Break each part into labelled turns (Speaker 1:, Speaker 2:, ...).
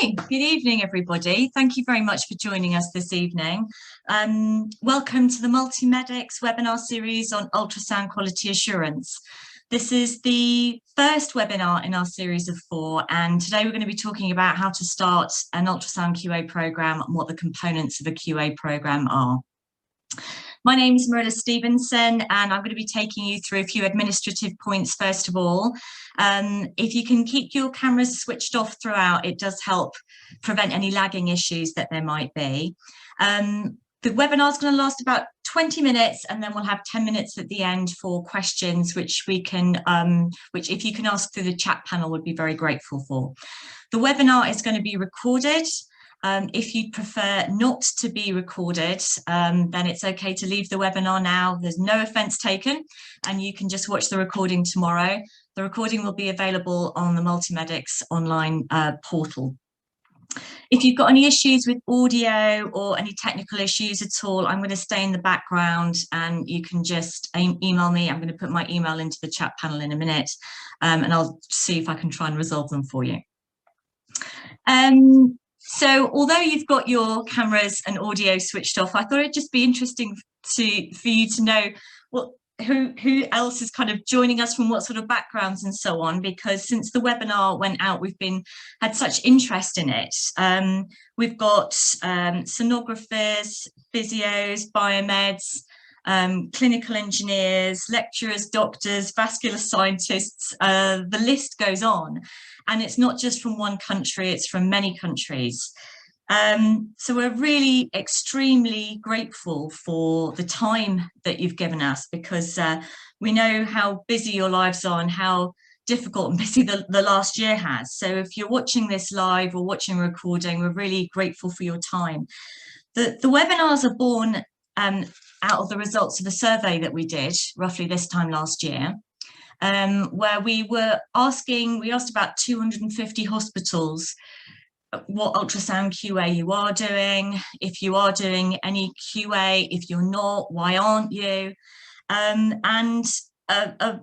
Speaker 1: Hi, good evening, everybody. Thank you very much for joining us this evening. Welcome to the Multi-Medix webinar series on ultrasound quality assurance. This is the first webinar in our series of 4, and today we're going to be talking about how to start an ultrasound QA program and what the components of a QA program are. My name is Marilla Stevenson, and I'm going to be taking you through a few administrative points first of all. If you can keep your cameras switched off throughout, it does help prevent any lagging issues that there might be. The webinar is going to last about 20 minutes, and then we'll have 10 minutes at the end for questions, which we can, which if you can ask through the chat panel, would be very grateful for. The webinar is going to be recorded. If you prefer not to be recorded, then it's okay to leave the webinar now. There's no offence taken, and you can just watch the recording tomorrow. The recording will be available on the Multi-Medix online portal. If you've got any issues with audio or any technical issues at all, I'm going to stay in the background and you can just email me. I'm going to put my email into the chat panel in a minute, and I'll see if I can try and resolve them for you. So although you've got your cameras and audio switched off, I thought it'd just be interesting for you to know who else is kind of joining us from what sort of backgrounds and so on, because since the webinar went out, we've had such interest in it. We've got sonographers, physios, biomeds, clinical engineers, lecturers, doctors, vascular scientists, the list goes on. And it's not just from one country, it's from many countries. So we're really extremely grateful for the time that you've given us, because we know how busy your lives are and how difficult and busy the last year has. So if you're watching this live or watching a recording, we're really grateful for your time. The webinars are born out of the results of a survey that we did roughly this time last year, where we asked about 250 hospitals what ultrasound QA you are doing, if you are doing any QA, if you're not, why aren't you?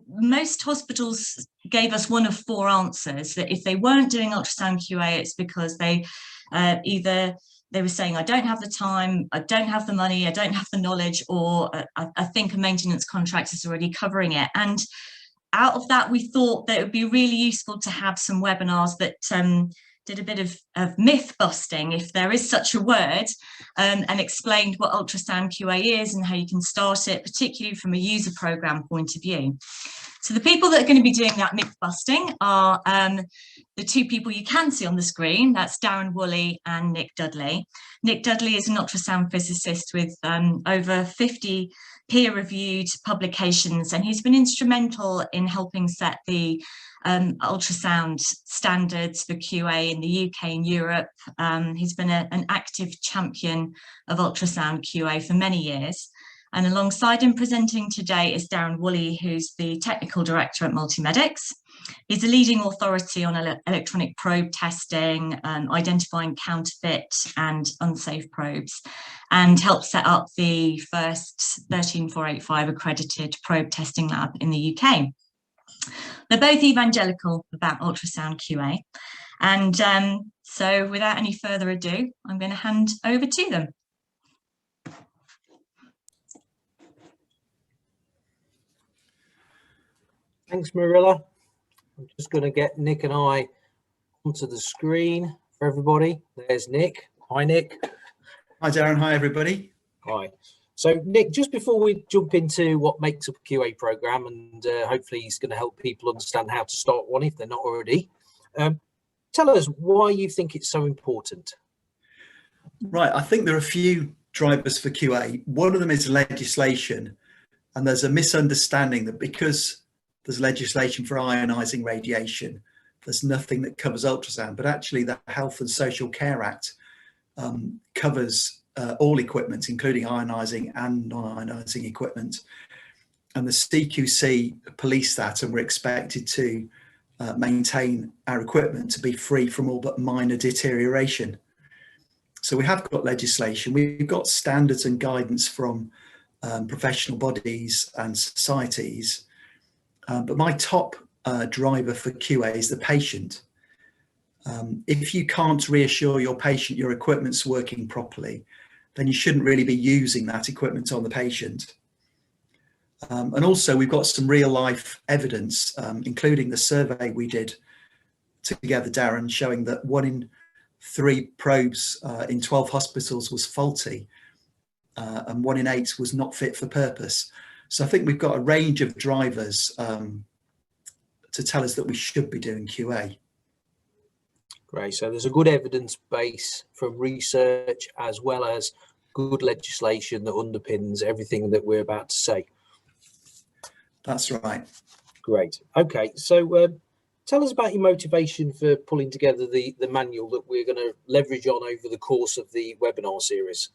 Speaker 1: Most hospitals gave us one of 4 answers, that if they weren't doing ultrasound QA, it's because they either they were saying, I don't have the time, I don't have the money, I don't have the knowledge, or I think a maintenance contract is already covering it. And out of that, we thought that it would be really useful to have some webinars that did a bit of myth busting, if there is such a word, and explained what ultrasound QA is and how you can start it, particularly from a user program point of view. So the people that are going to be doing that myth busting are the 2 people you can see on the screen. That's Darren Woolley and Nick Dudley. Nick Dudley is an ultrasound physicist with over 50 peer-reviewed publications, and he's been instrumental in helping set the ultrasound standards for QA in the UK and Europe. He's been an active champion of ultrasound QA for many years. And alongside him presenting today is Darren Woolley, who's the technical director at Multi-Medix. He's a leading authority on electronic probe testing, identifying counterfeit and unsafe probes, and helped set up the first 13485 accredited probe testing lab in the UK. They're both evangelical about ultrasound QA. And so without any further ado, I'm going to hand over to them.
Speaker 2: Thanks, Marilla. I'm just going to get Nick and I onto the screen for everybody. There's Nick. Hi, Nick.
Speaker 3: Hi, Darren. Hi, everybody.
Speaker 2: Hi. So, Nick, just before we jump into what makes up a QA program, and hopefully he's going to help people understand how to start one if they're not already, tell us why you think it's so important.
Speaker 3: Right. I think there are a few drivers for QA. One of them is legislation, and there's a misunderstanding that because there's legislation for ionizing radiation, there's nothing that covers ultrasound, but actually the Health and Social Care Act covers all equipment, including ionizing and non-ionizing equipment. And the CQC police that, and we're expected to maintain our equipment to be free from all but minor deterioration. So we have got legislation, we've got standards and guidance from professional bodies and societies. But my top driver for QA is the patient. If you can't reassure your patient your equipment's working properly, then you shouldn't really be using that equipment on the patient. And also we've got some real life evidence, including the survey we did together, Darren, showing that 1 in 3 probes in 12 hospitals was faulty, and 1 in 8 was not fit for purpose. So I think we've got a range of drivers to tell us that we should be doing QA.
Speaker 2: Great. So there's a good evidence base from research as well as good legislation that underpins everything that we're about to say.
Speaker 3: That's right.
Speaker 2: Great. Okay. So tell us about your motivation for pulling together the manual that we're going to leverage on over the course of the webinar series.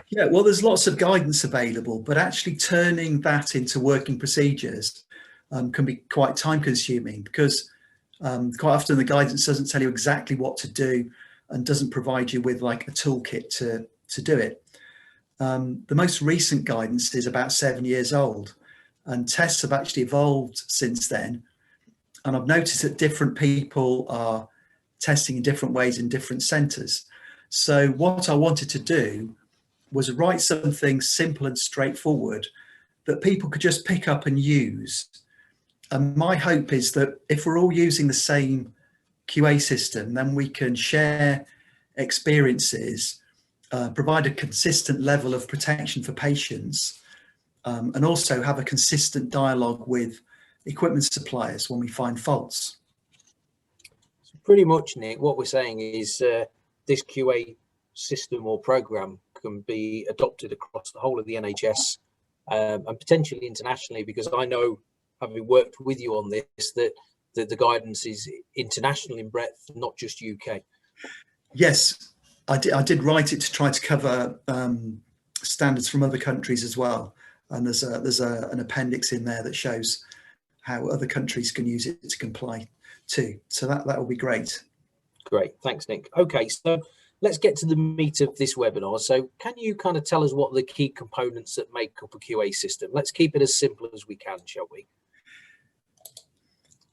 Speaker 3: Yeah, well, there's lots of guidance available, but actually turning that into working procedures can be quite time consuming, because quite often the guidance doesn't tell you exactly what to do and doesn't provide you with like a toolkit to do it. The most recent guidance is about 7 years old, and tests have actually evolved since then. And I've noticed that different people are testing in different ways in different centres. So what I wanted to do was write something simple and straightforward that people could just pick up and use. And my hope is that if we're all using the same QA system, then we can share experiences, provide a consistent level of protection for patients, and also have a consistent dialogue with equipment suppliers when we find faults.
Speaker 2: So pretty much, Nick, what we're saying is this QA system or program can be adopted across the whole of the NHS and potentially internationally, because I know, having worked with you on this, that the guidance is international in breadth, not just UK. Yes,
Speaker 3: I did write it to try to cover standards from other countries as well, and there's an appendix in there that shows how other countries can use it to comply too. So that will be great.
Speaker 2: Great, thanks, Nick. Okay, so let's get to the meat of this webinar. So can you kind of tell us what are the key components that make up a QA system? Let's keep it as simple as we can, shall we?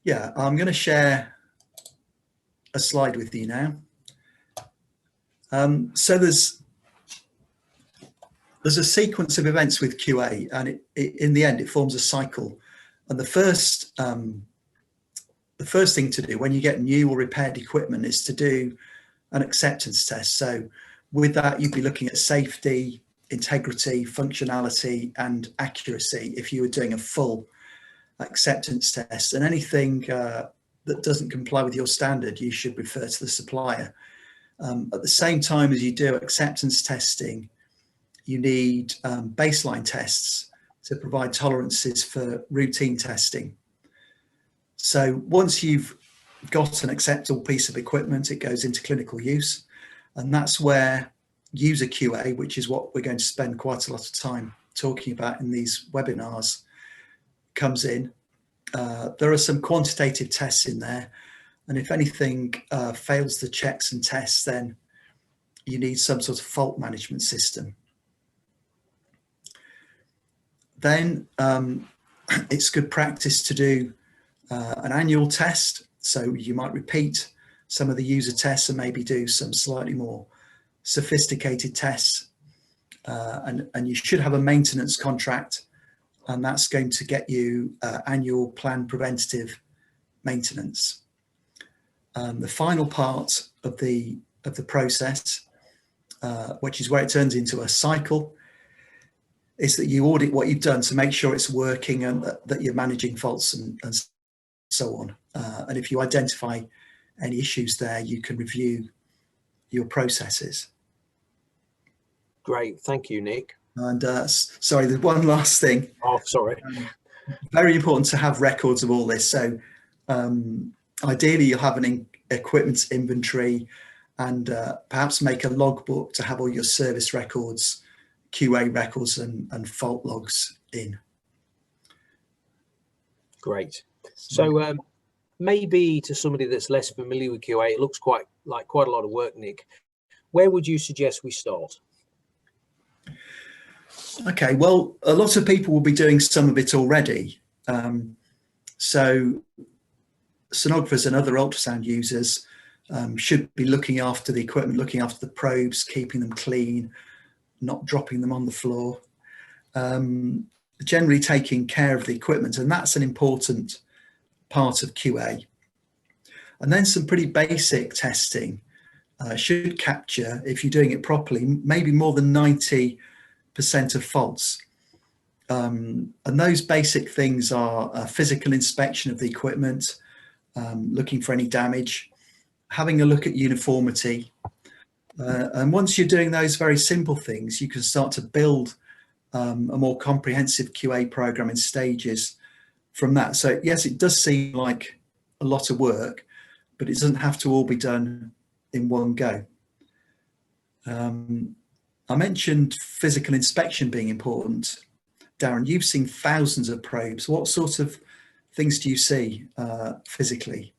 Speaker 3: Yeah, I'm going to share a slide with you now. So there's a sequence of events with QA, and in the end it forms a cycle. And the first thing to do when you get new or repaired equipment is to do an acceptance test. So with that, you'd be looking at safety, integrity, functionality, and accuracy if you were doing a full acceptance test. And anything that doesn't comply with your standard, you should refer to the supplier. At the same time as you do acceptance testing, you need baseline tests to provide tolerances for routine testing. So once you've got an acceptable piece of equipment, it goes into clinical use, and that's where user QA, which is what we're going to spend quite a lot of time talking about in these webinars, comes in. There are some quantitative tests in there, and if anything fails the checks and tests, then you need some sort of fault management system. Then it's good practice to do an annual test. So you might repeat some of the user tests and maybe do some slightly more sophisticated tests. And you should have a maintenance contract, and that's going to get you annual planned preventative maintenance. The final part of the process, which is where it turns into a cycle, is that you audit what you've done to make sure it's working and that you're managing faults and so on. And if you identify any issues there, you can review your processes.
Speaker 2: Great, thank you, Nick.
Speaker 3: And sorry, there's one last thing.
Speaker 2: Oh, sorry.
Speaker 3: Very important to have records of all this. So ideally you'll have an equipment inventory, and perhaps make a logbook to have all your service records, QA records and fault logs in.
Speaker 2: Great. So maybe to somebody that's less familiar with QA, it looks quite a lot of work, Nick. Where would you suggest we start?
Speaker 3: Okay, well, a lot of people will be doing some of it already. So sonographers and other ultrasound users should be looking after the equipment, looking after the probes, keeping them clean, not dropping them on the floor, generally taking care of the equipment, and that's an important part of QA. And then some pretty basic testing should capture, if you're doing it properly, maybe more than 90% of faults. And those basic things are a physical inspection of the equipment, looking for any damage, having a look at uniformity. And once you're doing those very simple things, you can start to build a more comprehensive QA program in stages from that. So yes, it does seem like a lot of work, but it doesn't have to all be done in one go. I mentioned physical inspection being important. Darren, you've seen thousands of probes. What sort of things do you see physically?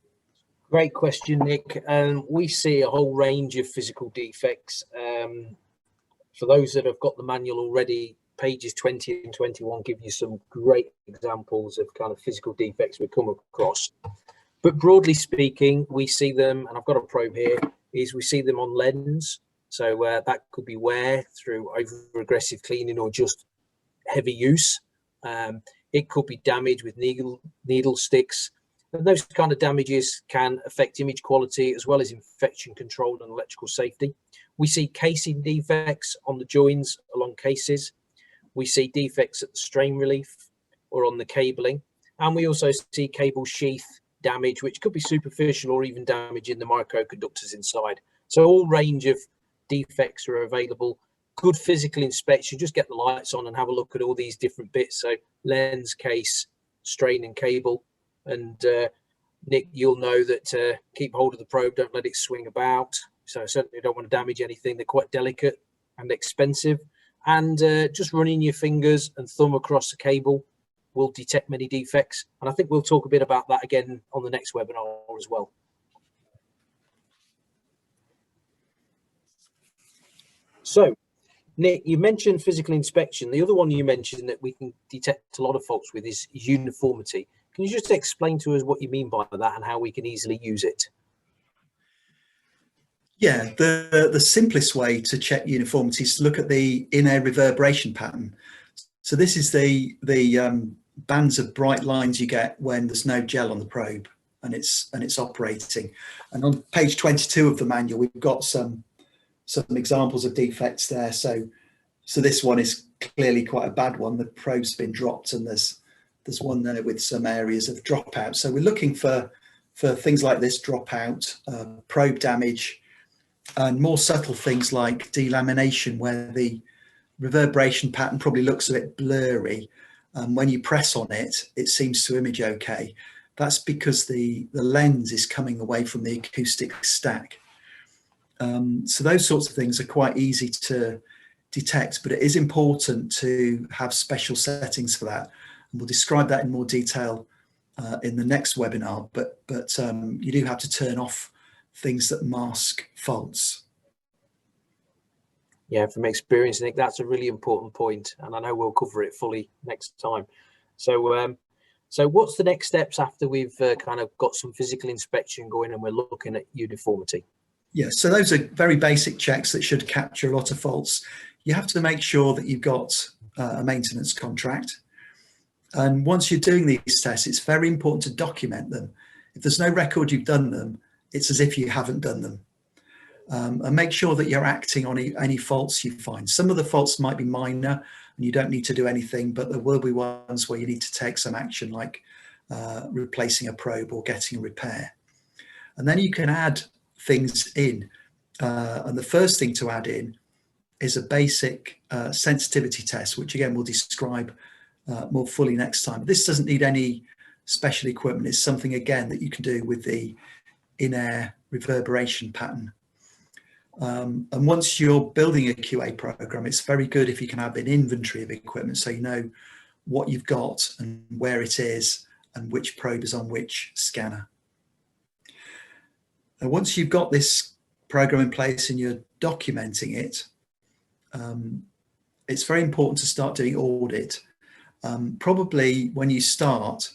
Speaker 2: Great question, Nick. We see a whole range of physical defects. For those that have got the manual already, pages 20 and 21 give you some great examples of kind of physical defects we come across. But broadly speaking, we see them, and I've got a probe here, is we see them on lens. So that could be wear through over-aggressive cleaning or just heavy use. It could be damage with needle sticks. And those kind of damages can affect image quality as well as infection control and electrical safety. We see casing defects on the joins along cases. We see defects at the strain relief or on the cabling. And we also see cable sheath damage, which could be superficial or even damage in the microconductors inside. So all range of defects are available. Good physical inspection, just get the lights on and have a look at all these different bits. So lens, case, strain and cable. And Nick, you'll know that keep hold of the probe, don't let it swing about. So certainly don't want to damage anything. They're quite delicate and expensive. And just running your fingers and thumb across the cable will detect many defects. And I think we'll talk a bit about that again on the next webinar as well. So, Nick, you mentioned physical inspection. The other one you mentioned that we can detect a lot of faults with is uniformity. Can you just explain to us what you mean by that and how we can easily use it?
Speaker 3: Yeah, the simplest way to check uniformity is to look at the in-air reverberation pattern. So this is the bands of bright lines you get when there's no gel on the probe and it's operating. And on page 22 of the manual, we've got some examples of defects there. So this one is clearly quite a bad one. The probe's been dropped and there's one there with some areas of dropout. So we're looking for things like this dropout, probe damage, and more subtle things like delamination, where the reverberation pattern probably looks a bit blurry. When you press on it, it seems to image okay. That's because the lens is coming away from the acoustic stack. So those sorts of things are quite easy to detect, but it is important to have special settings for that. And we'll describe that in more detail in the next webinar, but you do have to turn off things that mask faults.
Speaker 2: Yeah, from experience, Nick, that's a really important point, and I know we'll cover it fully next time. So, so what's the next steps after we've kind of got some physical inspection going and we're looking at uniformity?
Speaker 3: Yeah, so those are very basic checks that should capture a lot of faults. You have to make sure that you've got a maintenance contract. And once you're doing these tests, it's very important to document them. If there's no record you've done them, it's as if you haven't done them. And make sure that you're acting on any faults you find. Some of the faults might be minor and you don't need to do anything, but there will be ones where you need to take some action, like replacing a probe or getting a repair. And then you can add things in. And the first thing to add in is a basic sensitivity test, which again we'll describe more fully next time. This doesn't need any special equipment. It's something again that you can do with the in-air reverberation pattern. And once you're building a QA program, it's very good if you can have an inventory of equipment so you know what you've got and where it is and which probe is on which scanner. And once you've got this program in place and you're documenting it, it's very important to start doing audit. Probably when you start,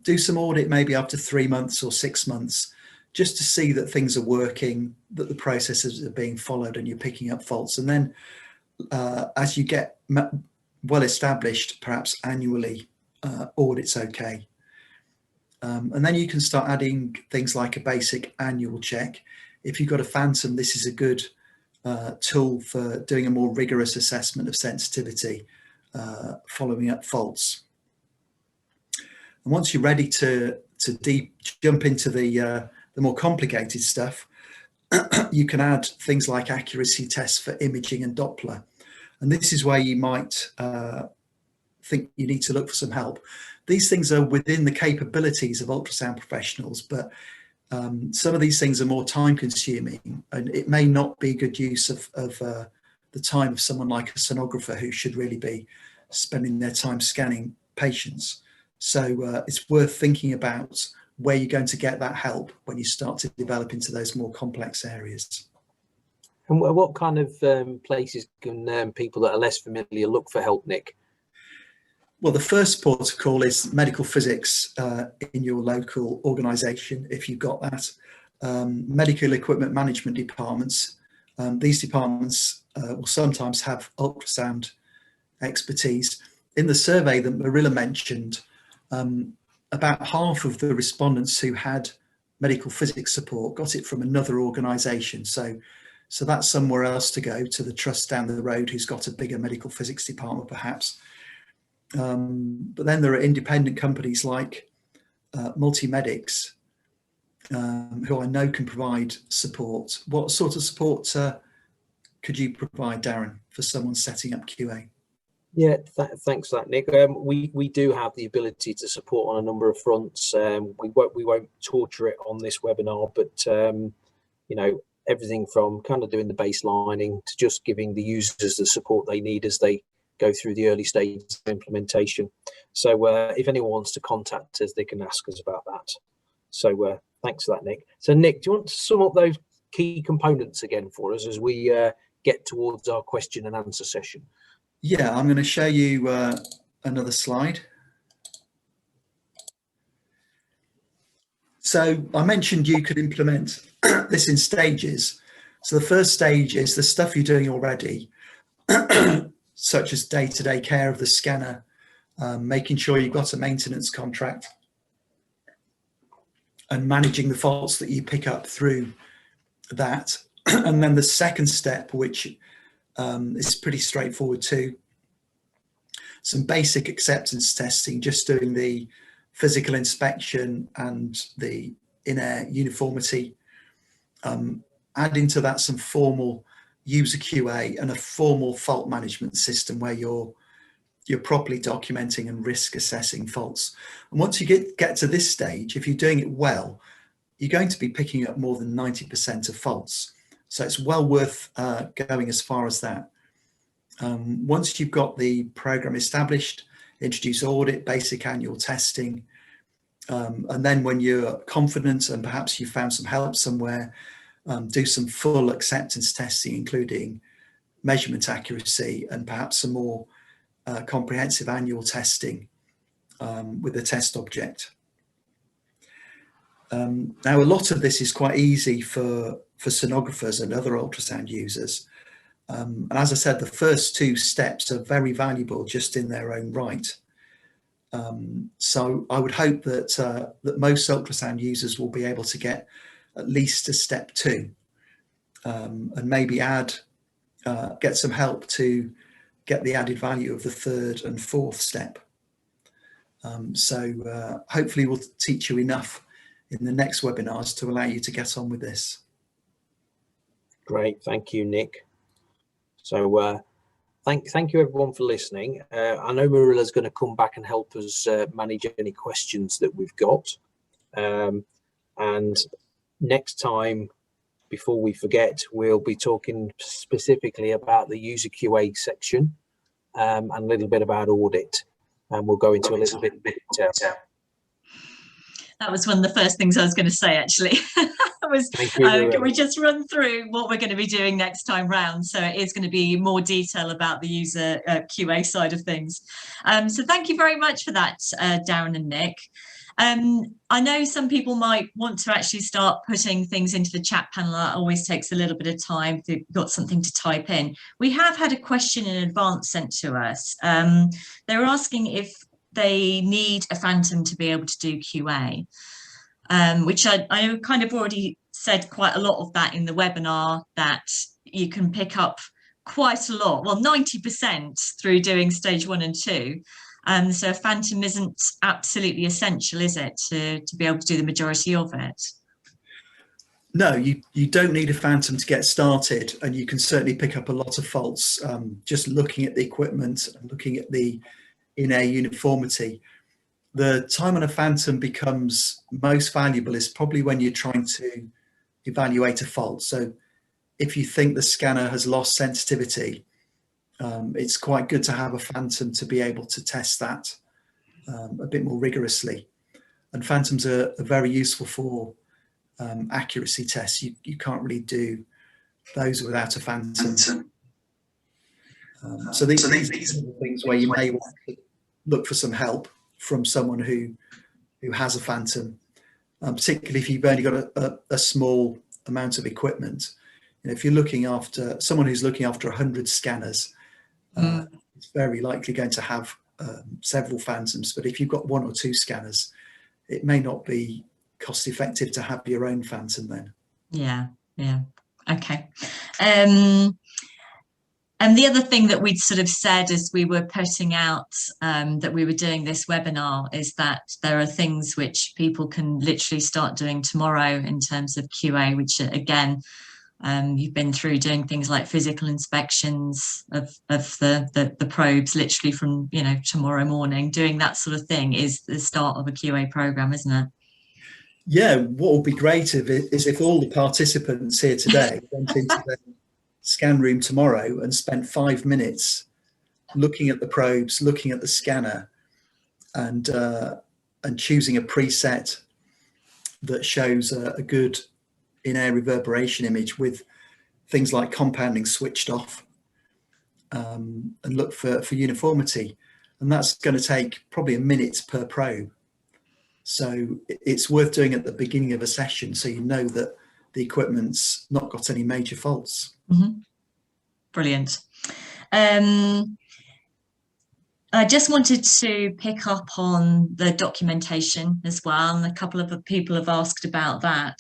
Speaker 3: do some audit maybe after 3 months or 6 months, just to see that things are working, that the processes are being followed and you're picking up faults. And then as you get well established, perhaps annually audits okay. And then you can start adding things like a basic annual check. If you've got a phantom, this is a good tool for doing a more rigorous assessment of sensitivity, following up faults. And once you're ready to jump into the more complicated stuff, you can add things like accuracy tests for imaging and Doppler. And this is where you might think you need to look for some help. These things are within the capabilities of ultrasound professionals, but some of these things are more time consuming, and it may not be good use of the time of someone like a sonographer who should really be spending their time scanning patients. So it's worth thinking about where you're going to get that help when you start to develop into those more complex areas.
Speaker 2: And what kind of places can people that are less familiar look for help, Nick?
Speaker 3: Well, the first port of call is medical physics in your local organisation, if you've got that. Medical equipment management departments. These departments will sometimes have ultrasound expertise. In the survey that Marilla mentioned, about half of the respondents who had medical physics support got it from another organisation. So that's somewhere else to go, to the trust down the road who's got a bigger medical physics department perhaps. But then there are independent companies like Multi-Medix, who I know can provide support. What sort of support could you provide, Darren, for someone setting up QA?
Speaker 2: Yeah, thanks for that, Nick. We do have the ability to support on a number of fronts. We won't torture it on this webinar, but you know, everything from kind of doing the baselining to just giving the users the support they need as they go through the early stages of implementation. So if anyone wants to contact us, they can ask us about that. So thanks for that, Nick. So Nick, do you want to sum up those key components again for us as we get towards our question and answer session?
Speaker 3: Yeah, I'm going to show you another slide. So I mentioned you could implement this in stages. So the first stage is the stuff you're doing already, such as day-to-day care of the scanner, making sure you've got a maintenance contract, and managing the faults that you pick up through that. And then the second step, which is pretty straightforward too, some basic acceptance testing, just doing the physical inspection and the in-air uniformity, adding to that some formal user QA and a formal fault management system where you're properly documenting and risk assessing faults. And once you get to this stage, if you're doing it well, you're going to be picking up more than 90% of faults. So it's well worth going as far as that. Once you've got the program established, introduce audit, basic annual testing, and then when you're confident and perhaps you found some help somewhere, do some full acceptance testing, including measurement accuracy and perhaps some more comprehensive annual testing with the test object. Now, a lot of this is quite easy for sonographers and other ultrasound users. And as I said, the first two steps are very valuable just in their own right. So I would hope that that most ultrasound users will be able to get at least to step 2, and maybe get some help to get the added value of the 3rd and 4th step. So hopefully we'll teach you enough in the next webinars to allow you to get on with this.
Speaker 2: Great, thank you, Nick. So thank you everyone for listening. I know Marilla's going to come back and help us manage any questions that we've got. And next time, before we forget, we'll be talking specifically about the user QA section and a little bit about audit. And we'll go into a little bit of detail.
Speaker 1: That was one of the first things I was going to say, actually. Can we just run through what we're going to be doing next time round? So it is going to be more detail about the user QA side of things. So thank you very much for that, Darren and Nick. I know some people might want to actually start putting things into the chat panel. That always takes a little bit of time if you've got something to type in. We have had a question in advance sent to us. They were asking if they need a phantom to be able to do QA, which I kind of already said quite a lot of that in the webinar, that you can pick up quite a lot, well, 90% through doing stage 1 and 2. So a phantom isn't absolutely essential, is it, to be able to do the majority of it?
Speaker 3: No, you don't need a phantom to get started, and you can certainly pick up a lot of faults just looking at the equipment and looking at the in-air uniformity. The time on a phantom becomes most valuable is probably when you're trying to evaluate a fault. So if you think the scanner has lost sensitivity, it's quite good to have a phantom to be able to test that a bit more rigorously. And phantoms are very useful for accuracy tests. You can't really do those without a phantom. So these are the things where you may want to look for some help from someone who has a phantom, particularly if you've only got a small amount of equipment. You know, if you're looking after someone who's looking after 100 scanners, it's very likely going to have several phantoms. But if you've got 1 or 2 scanners, it may not be cost effective to have your own phantom then. Yeah,
Speaker 1: okay. And the other thing that we'd sort of said as we were putting out that we were doing this webinar is that there are things which people can literally start doing tomorrow in terms of QA, which again, you've been through doing things like physical inspections of the probes literally from, you know, tomorrow morning. Doing that sort of thing is the start of a QA program, isn't it?
Speaker 3: Yeah, what would be great is if all the participants here today went into the scan room tomorrow and spent 5 minutes looking at the probes, looking at the scanner, and choosing a preset that shows a good in-air reverberation image with things like compounding switched off, and look for uniformity. And that's going to take probably a minute per probe. So it's worth doing at the beginning of a session so you know that the equipment's not got any major faults.
Speaker 1: Mm-hmm. Brilliant. I just wanted to pick up on the documentation as well, and a couple of people have asked about that.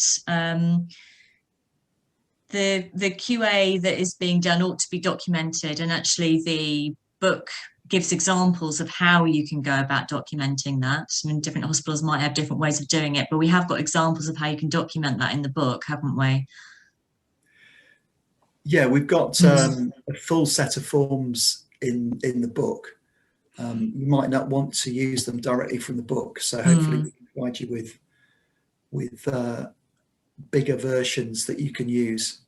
Speaker 1: The QA that is being done ought to be documented, and actually the book gives examples of how you can go about documenting that. I mean, different hospitals might have different ways of doing it, but we have got examples of how you can document that in the book, haven't we?
Speaker 3: Yeah, we've got a full set of forms in the book. You might not want to use them directly from the book, so hopefully we can provide you with bigger versions that you can use.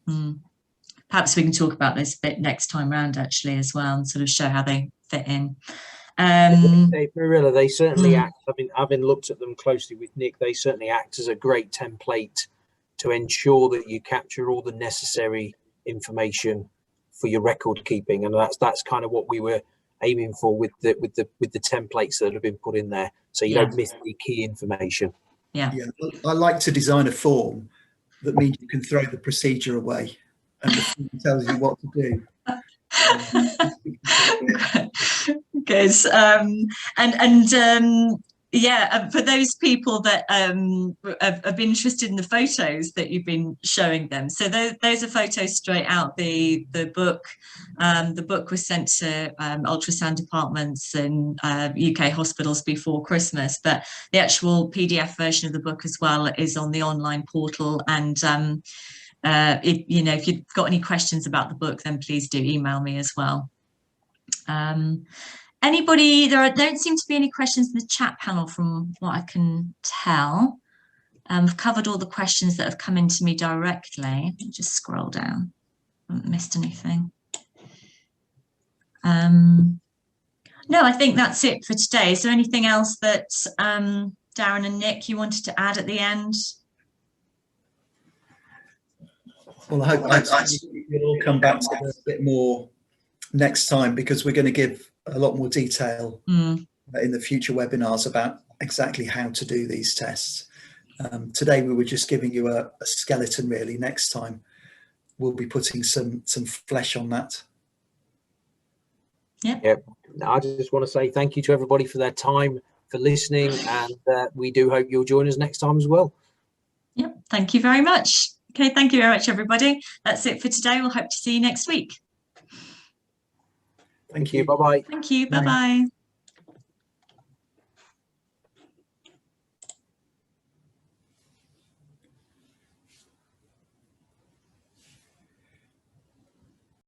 Speaker 1: Perhaps we can talk about this a bit next time round actually as well, and sort of show how they fit in.
Speaker 2: Marilla, they certainly act, having looked at them closely with Nick, they certainly act as a great template to ensure that you capture all the necessary information for your record keeping, and that's kind of what we were aiming for with the templates that have been put in there, so you don't miss the key information.
Speaker 1: Yeah,
Speaker 3: I like to design a form that means you can throw the procedure away and the form tells you what to do.
Speaker 1: Good. Yeah, for those people that have been interested in the photos that you've been showing them, so those are photos straight out the book. The book was sent to ultrasound departments in UK hospitals before Christmas, but the actual PDF version of the book as well is on the online portal. And if you've got any questions about the book, then please do email me as well. Anybody, don't seem to be any questions in the chat panel from what I can tell. I've covered all the questions that have come into me directly. Let me just scroll down. I haven't missed anything. No, I think that's it for today. Is there anything else that Darren and Nick, you wanted to add at the end?
Speaker 3: Well, I hope you'll all come back to this a bit more next time, because we're going to give a lot more detail in the future webinars about exactly how to do these tests. Today we were just giving you a skeleton really. Next time we'll be putting some flesh on that.
Speaker 2: Yep. I just want to say thank you to everybody for their time, for listening, and we do hope you'll join us next time as well.
Speaker 1: Yep, thank you very much. Okay, thank you very much, everybody. That's it for today. We'll hope to see you next week.
Speaker 2: Thank you. Bye-bye.
Speaker 1: Thank you.
Speaker 3: Bye.
Speaker 1: Bye-bye.